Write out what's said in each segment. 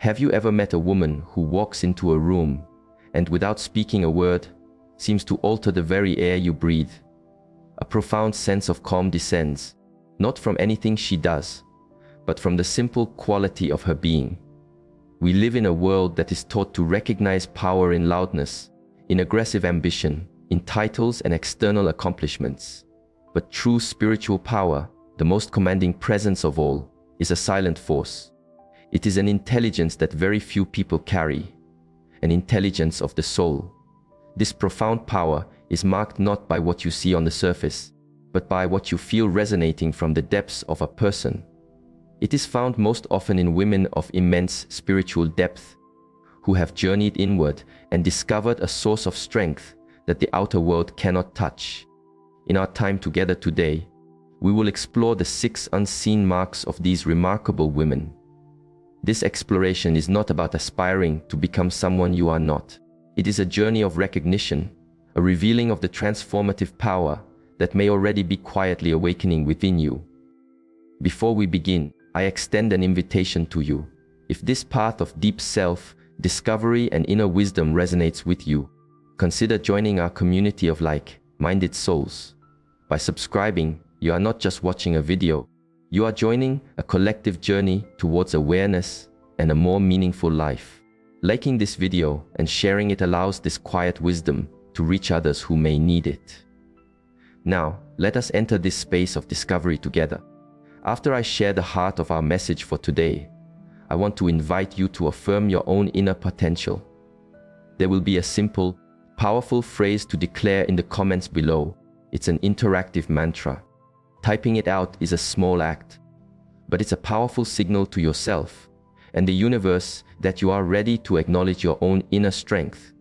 Have you ever met a woman who walks into a room and without speaking a word, seems to alter the very air you breathe? A profound sense of calm descends, not from anything she does, but from the simple quality of her being. We live in a world that is taught to recognize power in loudness, in aggressive ambition, in titles and external accomplishments. But true spiritual power, the most commanding presence of all, is a silent force. It is an intelligence that very few people carry, an intelligence of the soul. This profound power is marked not by what you see on the surface, but by what you feel resonating from the depths of a person. It is found most often in women of immense spiritual depth, who have journeyed inward and discovered a source of strength that the outer world cannot touch. In our time together today, we will explore the 6 unseen marks of these remarkable women. This exploration is not about aspiring to become someone you are not. It is a journey of recognition, a revealing of the transformative power that may already be quietly awakening within you. Before we begin, I extend an invitation to you. If this path of deep self-discovery and inner wisdom resonates with you, consider joining our community of like-minded souls. By subscribing, you are not just watching a video, you are joining a collective journey towards awareness and a more meaningful life. Liking this video and sharing it allows this quiet wisdom to reach others who may need it. Now, let us enter this space of discovery together. After I share the heart of our message for today, I want to invite you to affirm your own inner potential. There will be a simple, powerful phrase to declare in the comments below. It's an interactive mantra. Typing it out is a small act, but it's a powerful signal to yourself and the universe that you are ready to acknowledge your own inner strength.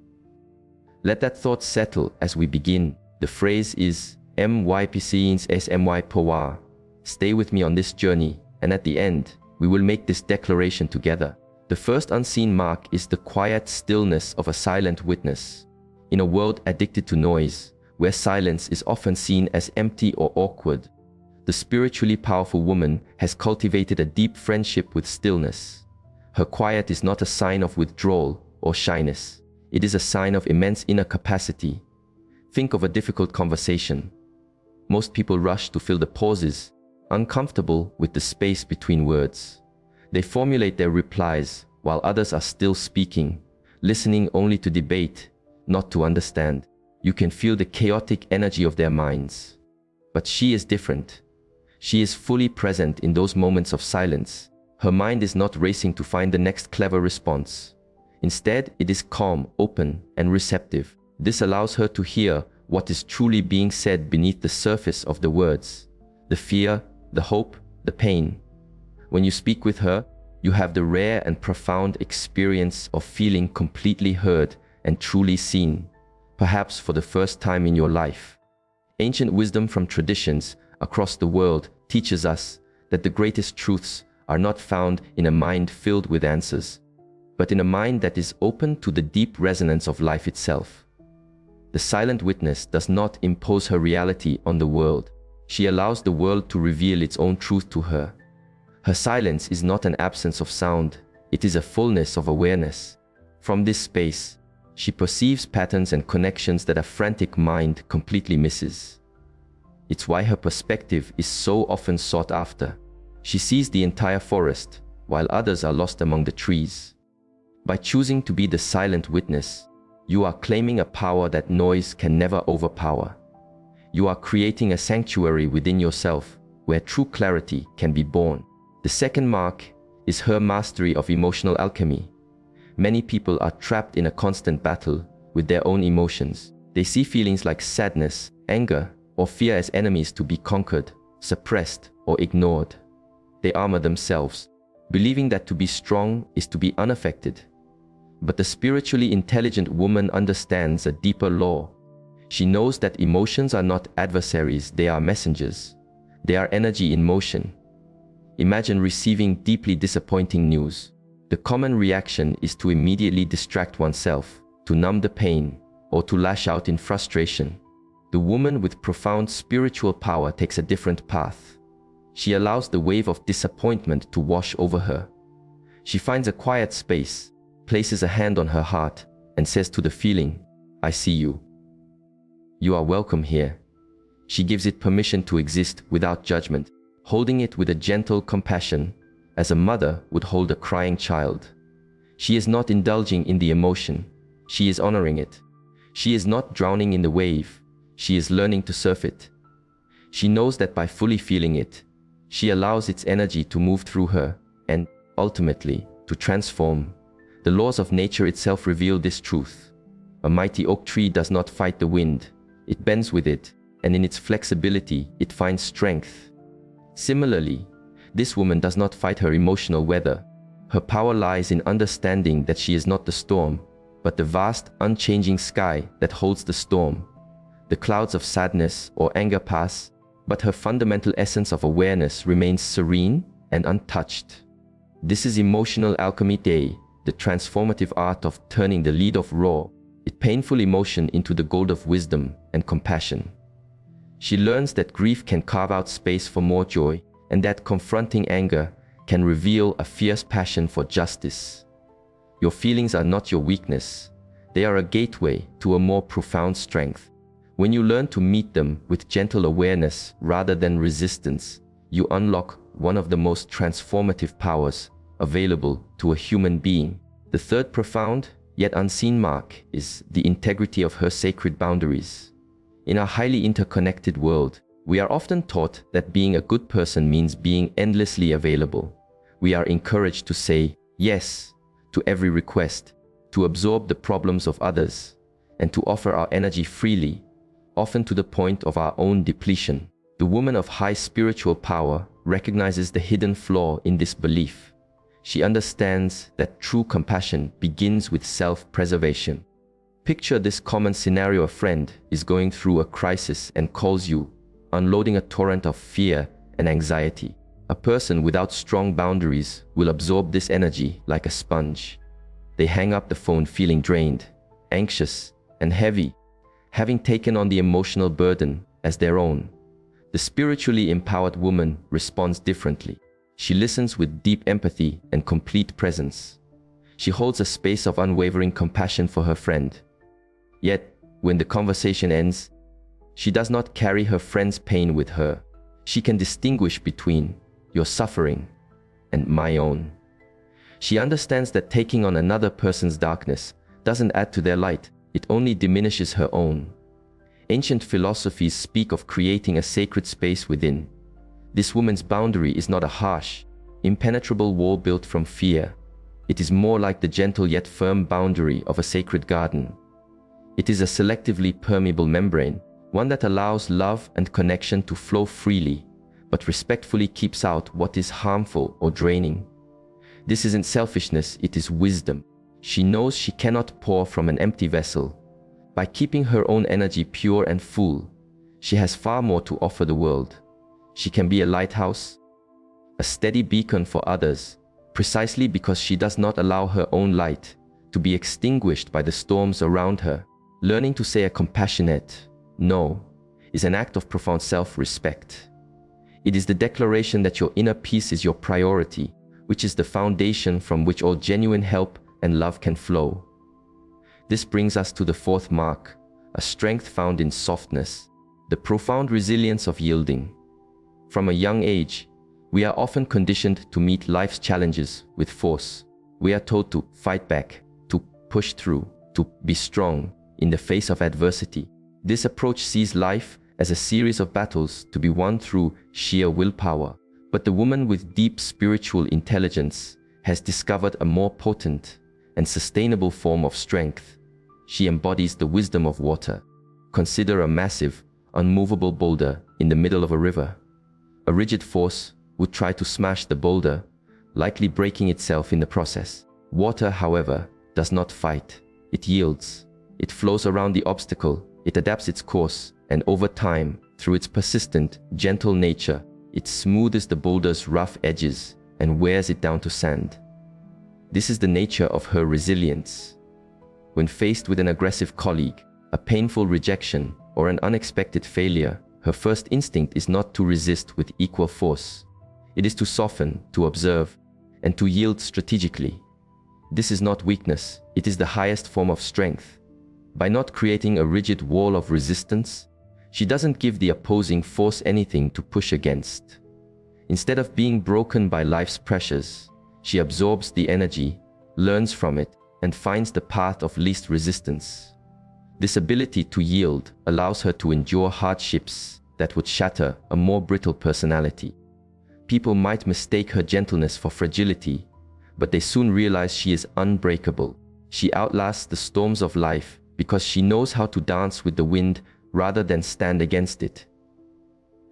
Let that thought settle as we begin. The phrase is MYPCINS power. Stay with me on this journey, and at the end, we will make this declaration together. The first unseen mark is the quiet stillness of a silent witness. In a world addicted to noise, where silence is often seen as empty or awkward, the spiritually powerful woman has cultivated a deep friendship with stillness. Her quiet is not a sign of withdrawal or shyness. It is a sign of immense inner capacity. Think of a difficult conversation. Most people rush to fill the pauses, uncomfortable with the space between words. They formulate their replies while others are still speaking, listening only to debate, not to understand. You can feel the chaotic energy of their minds. But she is different. She is fully present in those moments of silence. Her mind is not racing to find the next clever response. Instead, it is calm, open, and receptive. This allows her to hear what is truly being said beneath the surface of the words. The fear, the hope, the pain. When you speak with her, you have the rare and profound experience of feeling completely heard and truly seen, perhaps for the first time in your life. Ancient wisdom from traditions across the world teaches us that the greatest truths are not found in a mind filled with answers, but in a mind that is open to the deep resonance of life itself. The silent witness does not impose her reality on the world. She allows the world to reveal its own truth to her. Her silence is not an absence of sound, it is a fullness of awareness. From this space, she perceives patterns and connections that a frantic mind completely misses. It's why her perspective is so often sought after. She sees the entire forest, while others are lost among the trees. By choosing to be the silent witness, you are claiming a power that noise can never overpower. You are creating a sanctuary within yourself where true clarity can be born. The second mark is her mastery of emotional alchemy. Many people are trapped in a constant battle with their own emotions. They see feelings like sadness, anger, or fear as enemies to be conquered, suppressed, or ignored. They armor themselves, believing that to be strong is to be unaffected. But the spiritually intelligent woman understands a deeper law. She knows that emotions are not adversaries, they are messengers. They are energy in motion. Imagine receiving deeply disappointing news. The common reaction is to immediately distract oneself, to numb the pain, or to lash out in frustration. The woman with profound spiritual power takes a different path. She allows the wave of disappointment to wash over her. She finds a quiet space, places a hand on her heart, and says to the feeling, "I see you. You are welcome here." She gives it permission to exist without judgment, holding it with a gentle compassion, as a mother would hold a crying child. She is not indulging in the emotion, she is honoring it. She is not drowning in the wave, she is learning to surf it. She knows that by fully feeling it, she allows its energy to move through her and, ultimately, to transform. The laws of nature itself reveal this truth. A mighty oak tree does not fight the wind, it bends with it, and in its flexibility, it finds strength. Similarly, this woman does not fight her emotional weather. Her power lies in understanding that she is not the storm, but the vast, unchanging sky that holds the storm. The clouds of sadness or anger pass, but her fundamental essence of awareness remains serene and untouched. This is emotional alchemy day, the transformative art of turning the lead of raw, painful emotion into the gold of wisdom and compassion. She learns that grief can carve out space for more joy, and that confronting anger can reveal a fierce passion for justice. Your feelings are not your weakness. They are a gateway to a more profound strength. When you learn to meet them with gentle awareness rather than resistance, you unlock one of the most transformative powers available to a human being. The third profound, yet unseen mark is the integrity of her sacred boundaries. In our highly interconnected world, we are often taught that being a good person means being endlessly available. We are encouraged to say yes to every request, to absorb the problems of others, and to offer our energy freely, often to the point of our own depletion. The woman of high spiritual power recognizes the hidden flaw in this belief. She understands that true compassion begins with self-preservation. Picture this common scenario: a friend is going through a crisis and calls you, unloading a torrent of fear and anxiety. A person without strong boundaries will absorb this energy like a sponge. They hang up the phone feeling drained, anxious, and heavy, having taken on the emotional burden as their own. The spiritually empowered woman responds differently. She listens with deep empathy and complete presence. She holds a space of unwavering compassion for her friend. Yet, when the conversation ends, she does not carry her friend's pain with her. She can distinguish between your suffering and my own. She understands that taking on another person's darkness doesn't add to their light, it only diminishes her own. Ancient philosophies speak of creating a sacred space within. This woman's boundary is not a harsh, impenetrable wall built from fear. It is more like the gentle yet firm boundary of a sacred garden. It is a selectively permeable membrane, one that allows love and connection to flow freely, but respectfully keeps out what is harmful or draining. This isn't selfishness, it is wisdom. She knows she cannot pour from an empty vessel. By keeping her own energy pure and full, she has far more to offer the world. She can be a lighthouse, a steady beacon for others, precisely because she does not allow her own light to be extinguished by the storms around her. Learning to say a compassionate no is an act of profound self-respect. It is the declaration that your inner peace is your priority, which is the foundation from which all genuine help and love can flow. This brings us to the fourth mark, a strength found in softness, the profound resilience of yielding. From a young age, we are often conditioned to meet life's challenges with force. We are told to fight back, to push through, to be strong in the face of adversity. This approach sees life as a series of battles to be won through sheer willpower. But the woman with deep spiritual intelligence has discovered a more potent and sustainable form of strength. She embodies the wisdom of water. Consider a massive, unmovable boulder in the middle of a river. A rigid force would try to smash the boulder, likely breaking itself in the process. Water, however, does not fight. It yields. It flows around the obstacle. It adapts its course, and over time, through its persistent, gentle nature, it smooths the boulder's rough edges and wears it down to sand. This is the nature of her resilience. When faced with an aggressive colleague, a painful rejection, or an unexpected failure, her first instinct is not to resist with equal force. It is to soften, to observe, and to yield strategically. This is not weakness, it is the highest form of strength. By not creating a rigid wall of resistance, she doesn't give the opposing force anything to push against. Instead of being broken by life's pressures, she absorbs the energy, learns from it, and finds the path of least resistance. This ability to yield allows her to endure hardships that would shatter a more brittle personality. People might mistake her gentleness for fragility, but they soon realize she is unbreakable. She outlasts the storms of life because she knows how to dance with the wind rather than stand against it.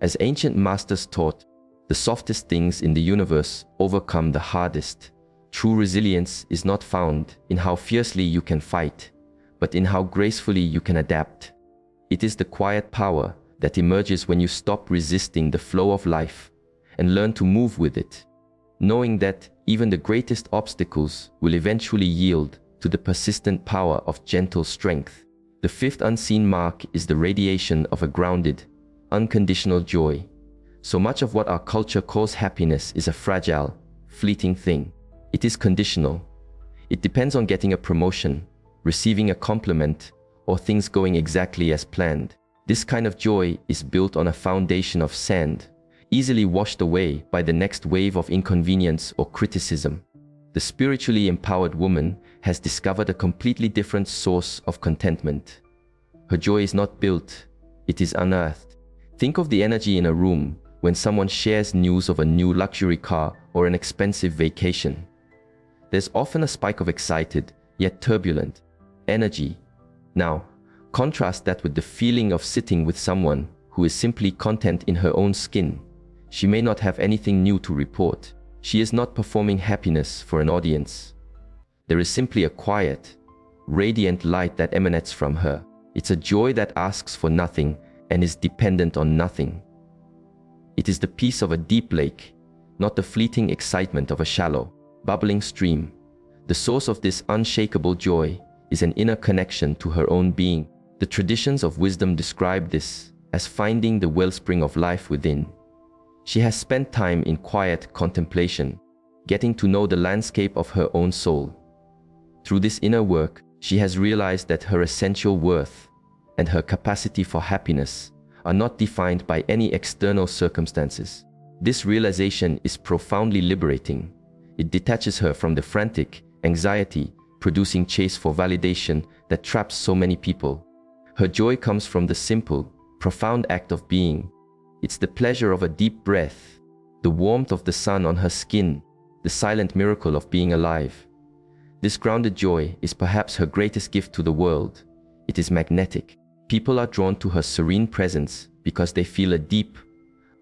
As ancient masters taught, the softest things in the universe overcome the hardest. True resilience is not found in how fiercely you can fight, but in how gracefully you can adapt. It is the quiet power that emerges when you stop resisting the flow of life and learn to move with it, knowing that even the greatest obstacles will eventually yield to the persistent power of gentle strength. The fifth unseen mark is the radiation of a grounded, unconditional joy. So much of what our culture calls happiness is a fragile, fleeting thing. It is conditional. It depends on getting a promotion, receiving a compliment, or things going exactly as planned. This kind of joy is built on a foundation of sand, easily washed away by the next wave of inconvenience or criticism. The spiritually empowered woman has discovered a completely different source of contentment. Her joy is not built, it is unearthed. Think of the energy in a room when someone shares news of a new luxury car or an expensive vacation. There's often a spike of excited, yet turbulent, energy. Now, contrast that with the feeling of sitting with someone who is simply content in her own skin. She may not have anything new to report. She is not performing happiness for an audience. There is simply a quiet, radiant light that emanates from her. It's a joy that asks for nothing and is dependent on nothing. It is the peace of a deep lake, not the fleeting excitement of a shallow, bubbling stream. The source of this unshakable joy is an inner connection to her own being. The traditions of wisdom describe this as finding the wellspring of life within. She has spent time in quiet contemplation, getting to know the landscape of her own soul. Through this inner work, she has realized that her essential worth and her capacity for happiness are not defined by any external circumstances. This realization is profoundly liberating. It detaches her from the frantic, anxiety-producing chase for validation that traps so many people. Her joy comes from the simple, profound act of being. It's the pleasure of a deep breath, the warmth of the sun on her skin, the silent miracle of being alive. This grounded joy is perhaps her greatest gift to the world. It is magnetic. People are drawn to her serene presence because they feel a deep,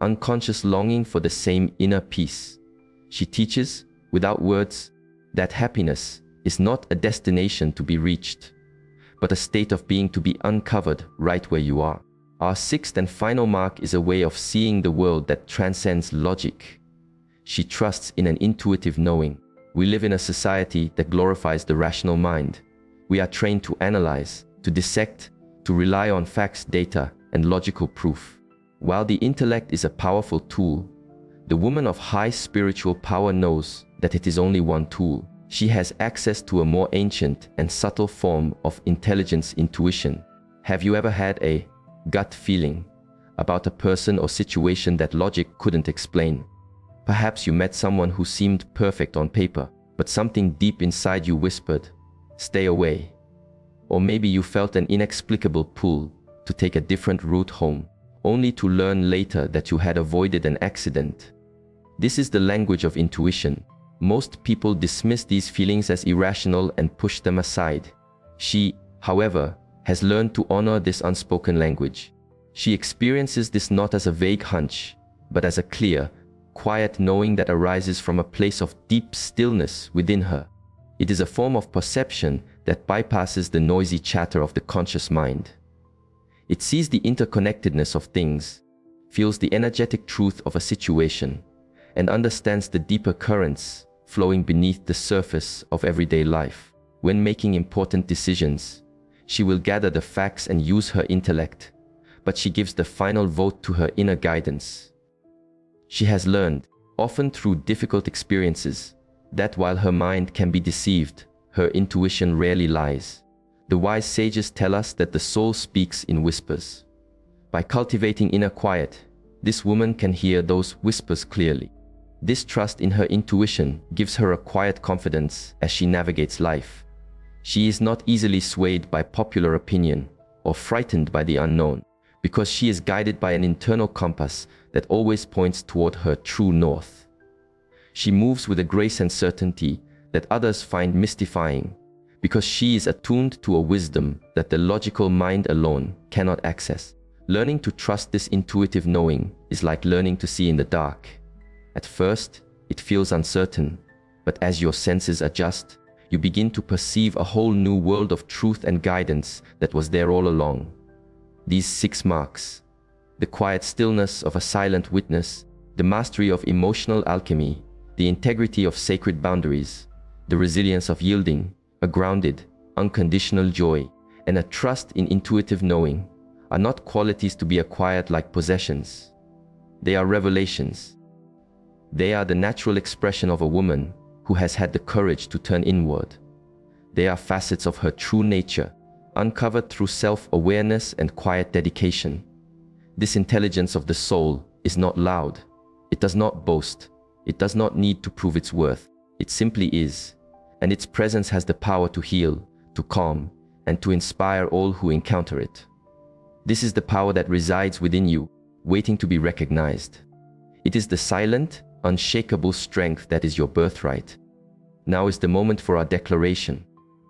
unconscious longing for the same inner peace. She teaches, without words, that happiness is not a destination to be reached, but a state of being to be uncovered right where you are. Our sixth and final mark is a way of seeing the world that transcends logic. She trusts in an intuitive knowing. We live in a society that glorifies the rational mind. We are trained to analyze, to dissect, to rely on facts, data, and logical proof. While the intellect is a powerful tool, the woman of high spiritual power knows that it is only one tool. She has access to a more ancient and subtle form of intelligence, intuition. Have you ever had a gut feeling about a person or situation that logic couldn't explain? Perhaps you met someone who seemed perfect on paper, but something deep inside you whispered, "Stay away." Or maybe you felt an inexplicable pull to take a different route home, only to learn later that you had avoided an accident. This is the language of intuition. Most people dismiss these feelings as irrational and push them aside. She, however, has learned to honor this unspoken language. She experiences this not as a vague hunch, but as a clear, quiet knowing that arises from a place of deep stillness within her. It is a form of perception that bypasses the noisy chatter of the conscious mind. It sees the interconnectedness of things, feels the energetic truth of a situation, and understands the deeper currents flowing beneath the surface of everyday life. When making important decisions, she will gather the facts and use her intellect, but she gives the final vote to her inner guidance. She has learned, often through difficult experiences, that while her mind can be deceived, her intuition rarely lies. The wise sages tell us that the soul speaks in whispers. By cultivating inner quiet, this woman can hear those whispers clearly. This trust in her intuition gives her a quiet confidence as she navigates life. She is not easily swayed by popular opinion or frightened by the unknown, because she is guided by an internal compass that always points toward her true north. She moves with a grace and certainty that others find mystifying, because she is attuned to a wisdom that the logical mind alone cannot access. Learning to trust this intuitive knowing is like learning to see in the dark. At first, it feels uncertain, but as your senses adjust, you begin to perceive a whole new world of truth and guidance that was there all along. These 6 marks: the quiet stillness of a silent witness, the mastery of emotional alchemy, the integrity of sacred boundaries, the resilience of yielding, a grounded, unconditional joy, and a trust in intuitive knowing, are not qualities to be acquired like possessions. They are revelations. They are the natural expression of a woman who has had the courage to turn inward. They are facets of her true nature, uncovered through self-awareness and quiet dedication. This intelligence of the soul is not loud. It does not boast. It does not need to prove its worth. It simply is, and its presence has the power to heal, to calm, and to inspire all who encounter it. This is the power that resides within you, waiting to be recognized. It is the silent, unshakable strength that is your birthright. Now is the moment for our declaration,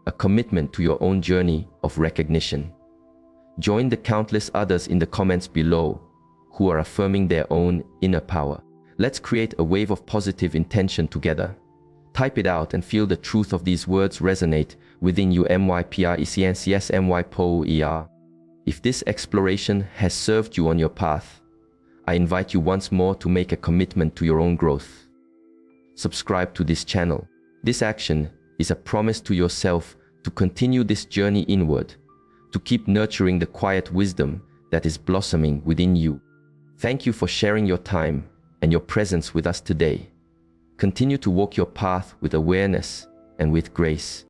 a commitment to your own journey of recognition. Join the countless others in the comments below who are affirming their own inner power. Let's create a wave of positive intention together. Type it out and feel the truth of these words resonate within you. myprecencsmypoer. If this exploration has served you on your path, I invite you once more to make a commitment to your own growth. Subscribe to this channel. This action is a promise to yourself to continue this journey inward, to keep nurturing the quiet wisdom that is blossoming within you. Thank you for sharing your time and your presence with us today. Continue to walk your path with awareness and with grace.